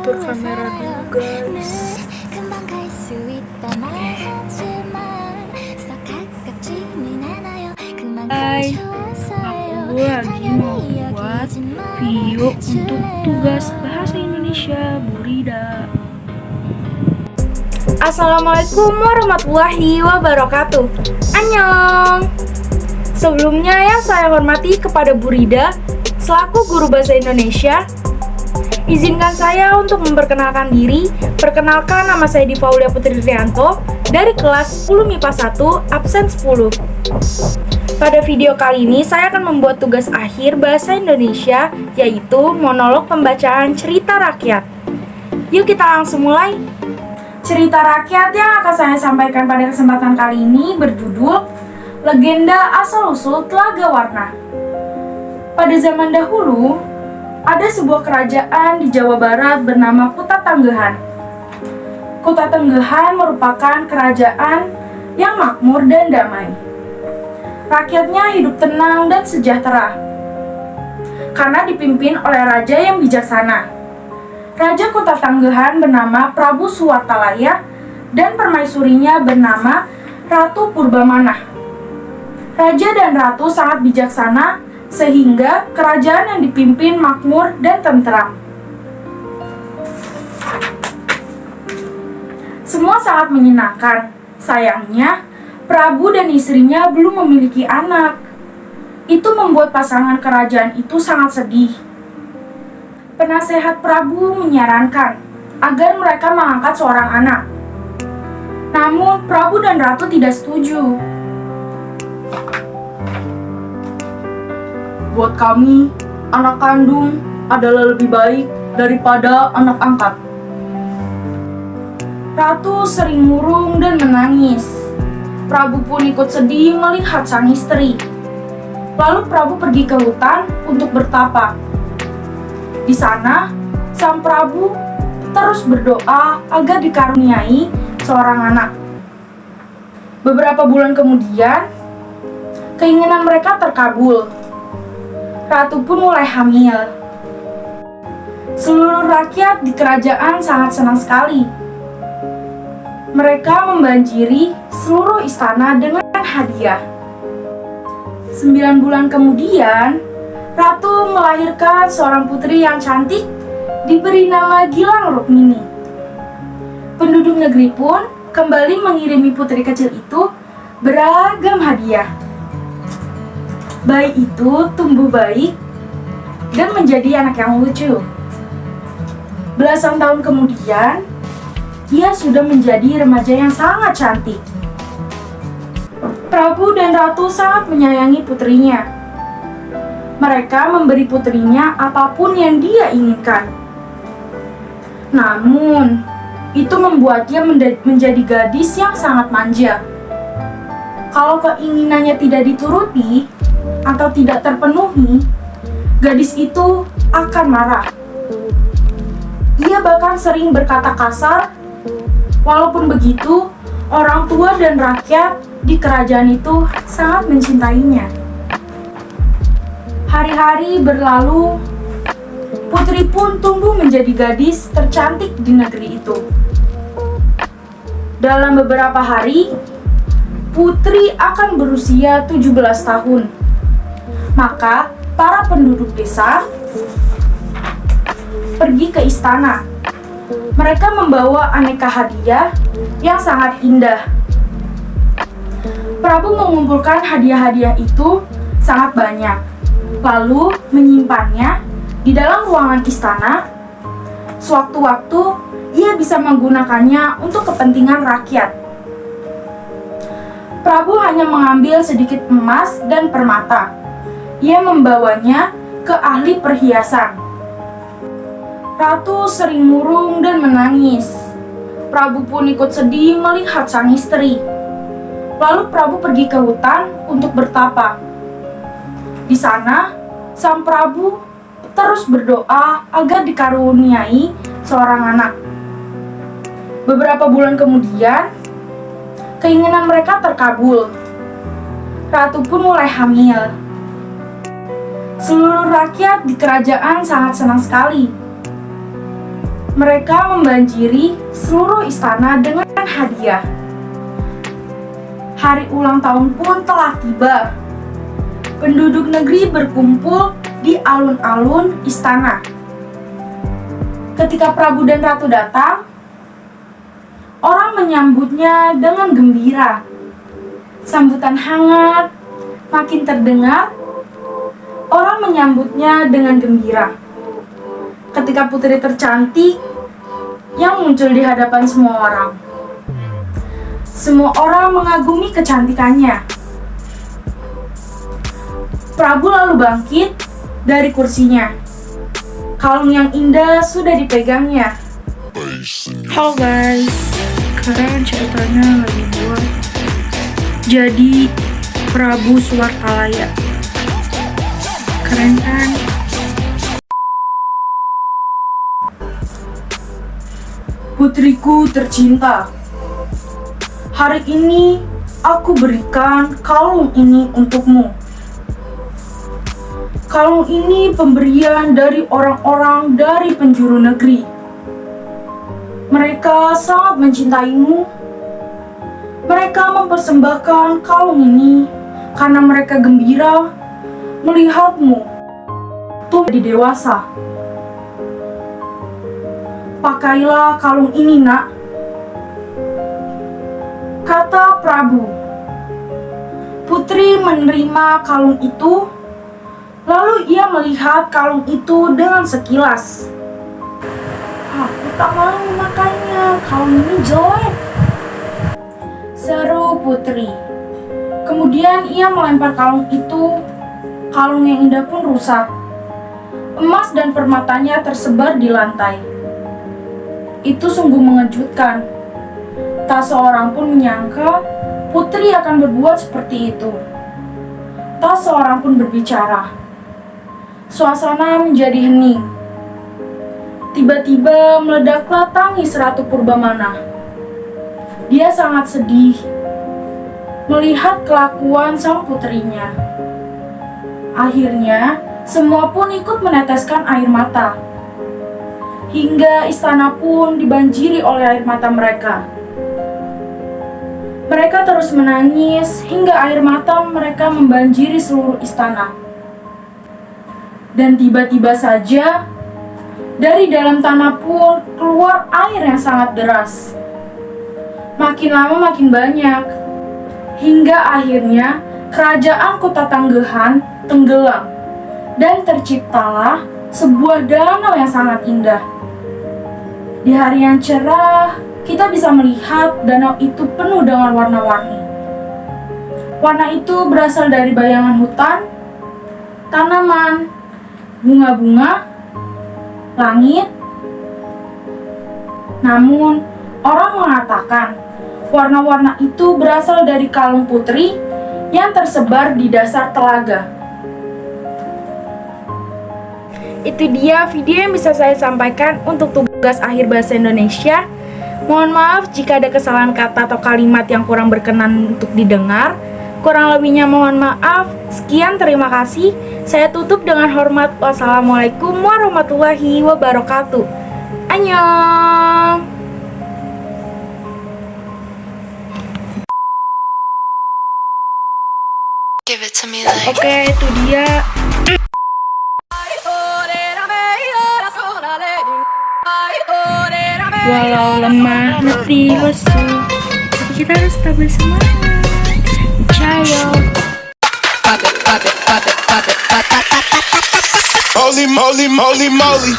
atur kamera dulu guys. Hai, aku lagi mau buat video untuk tugas bahasa Indonesia Burida. Assalamualaikum warahmatullahi wabarakatuh. Annyeong. Sebelumnya yang saya hormati kepada Burida selaku guru bahasa Indonesia, izinkan saya untuk memperkenalkan diri. Perkenalkan, nama saya Diva Aulia Putri Rianto dari kelas 10 MIPA 1 absen 10. Pada video kali ini saya akan membuat tugas akhir bahasa Indonesia, yaitu monolog pembacaan cerita rakyat. Yuk kita langsung mulai. Cerita rakyat yang akan saya sampaikan pada kesempatan kali ini berjudul Legenda Asal-Usul Telaga Warna. Pada zaman dahulu, ada sebuah kerajaan di Jawa Barat bernama Kuta Tanggehan. Kuta Tanggehan merupakan kerajaan yang makmur dan damai. Rakyatnya hidup tenang dan sejahtera karena dipimpin oleh raja yang bijaksana. Raja Kuta Tanggehan bernama Prabu Suwartalaya dan permaisurinya bernama Ratu Purbamana. Raja dan ratu sangat bijaksana sehingga kerajaan yang dipimpin makmur dan tentram. Semua sangat menyenangkan. Sayangnya, Prabu dan istrinya belum memiliki anak. Itu membuat pasangan kerajaan itu sangat sedih. Penasehat Prabu menyarankan agar mereka mengangkat seorang anak. Namun, Prabu dan Ratu tidak setuju. Buat kami, anak kandung adalah lebih baik daripada anak angkat. Ratu sering murung dan menangis. Prabu pun ikut sedih melihat sang istri. Lalu Prabu pergi ke hutan untuk bertapa. Di sana, sang Prabu terus berdoa agar dikaruniai seorang anak. Beberapa bulan kemudian, keinginan mereka terkabul. Ratu pun mulai hamil. Seluruh rakyat di kerajaan sangat senang sekali. Mereka membanjiri seluruh istana dengan hadiah. 9 bulan kemudian, Ratu melahirkan seorang putri yang cantik, diberi nama Gilang Rukmini. Penduduk negeri pun kembali mengirimi putri kecil itu beragam hadiah. Bayi itu tumbuh baik dan menjadi anak yang lucu. Belasan tahun kemudian, ia sudah menjadi remaja yang sangat cantik. Prabu dan Ratu sangat menyayangi putrinya. Mereka memberi putrinya apapun yang dia inginkan. Namun, itu membuat dia menjadi gadis yang sangat manja. Kalau keinginannya tidak dituruti atau tidak terpenuhi, gadis itu akan marah. Ia bahkan sering berkata kasar. Walaupun begitu, orang tua dan rakyat di kerajaan itu sangat mencintainya. Hari-hari berlalu, putri pun tumbuh menjadi gadis tercantik di negeri itu. Dalam beberapa hari, putri akan berusia 17 tahun. Maka, para penduduk desa pergi ke istana. Mereka membawa aneka hadiah yang sangat indah. Prabu mengumpulkan hadiah-hadiah itu sangat banyak, lalu menyimpannya di dalam ruangan istana. Sewaktu-waktu, ia bisa menggunakannya untuk kepentingan rakyat. Prabu hanya mengambil sedikit emas dan permata. Ia membawanya ke ahli perhiasan. Ratu sering murung dan menangis. Prabu pun ikut sedih melihat sang istri. Lalu Prabu pergi ke hutan untuk bertapa. Di sana, sang Prabu terus berdoa agar dikaruniai seorang anak. Beberapa bulan kemudian, keinginan mereka terkabul. Ratu pun mulai hamil. Seluruh rakyat di kerajaan sangat senang sekali. Mereka membanjiri seluruh istana dengan hadiah. Hari ulang tahun pun telah tiba. Penduduk negeri berkumpul di alun-alun istana. Ketika Prabu dan Ratu datang, orang menyambutnya dengan gembira. Sambutan hangat makin terdengar. Orang menyambutnya dengan gembira. Ketika putri tercantik yang muncul di hadapan semua orang. Semua orang mengagumi kecantikannya. Prabu lalu bangkit dari kursinya. Kalung yang indah sudah dipegangnya. Halo guys, sekarang ceritanya lagi buat jadi Prabu Suwartalaya. Keren kan? Putriku tercinta, hari ini aku berikan kalung ini untukmu. Kalung ini pemberian dari orang-orang dari penjuru negeri. Mereka sangat mencintaimu. Mereka mempersembahkan kalung ini karena mereka gembira melihatmu tumbuh jadi dewasa. Pakailah kalung ini, nak, kata Prabu. Putri menerima kalung itu, lalu ia melihat kalung itu dengan sekilas. Aku tak mau memakainya, kalung ini jelek, seru Putri. Kemudian ia melempar kalung itu. Kalung yang indah pun rusak. Emas dan permatanya tersebar di lantai. Itu sungguh mengejutkan. Tak seorang pun menyangka Putri akan berbuat seperti itu. Tak seorang pun berbicara. Suasana menjadi hening. Tiba-tiba meledaklah tangis Ratu Purbamana. Dia sangat sedih melihat kelakuan sang putrinya. Akhirnya, semua pun ikut meneteskan air mata. Hingga istana pun dibanjiri oleh air mata mereka. Mereka terus menangis hingga air mata mereka membanjiri seluruh istana. Dan tiba-tiba saja, dari dalam tanah pun keluar air yang sangat deras. Makin lama makin banyak. Hingga akhirnya kerajaan kota Tanggehan tenggelam. Dan terciptalah sebuah danau yang sangat indah. Di hari yang cerah, kita bisa melihat danau itu penuh dengan warna-warni. Warna itu berasal dari bayangan hutan, tanaman, bunga-bunga, langit. Namun, orang mengatakan warna-warna itu berasal dari kalung putri yang tersebar di dasar telaga. Itu dia video yang bisa saya sampaikan untuk tugas akhir bahasa Indonesia. Mohon maaf jika ada kesalahan kata atau kalimat yang kurang berkenan untuk didengar. Kurang lebihnya mohon maaf. Sekian, terima kasih. Saya tutup dengan hormat. Wassalamualaikum warahmatullahi wabarakatuh. Annyeong. Give it to me like Oke, itu dia. Walau lemah hati lesu, tapi kita harus tetap bersemangat. Percaya. Holy moly, moly, moly.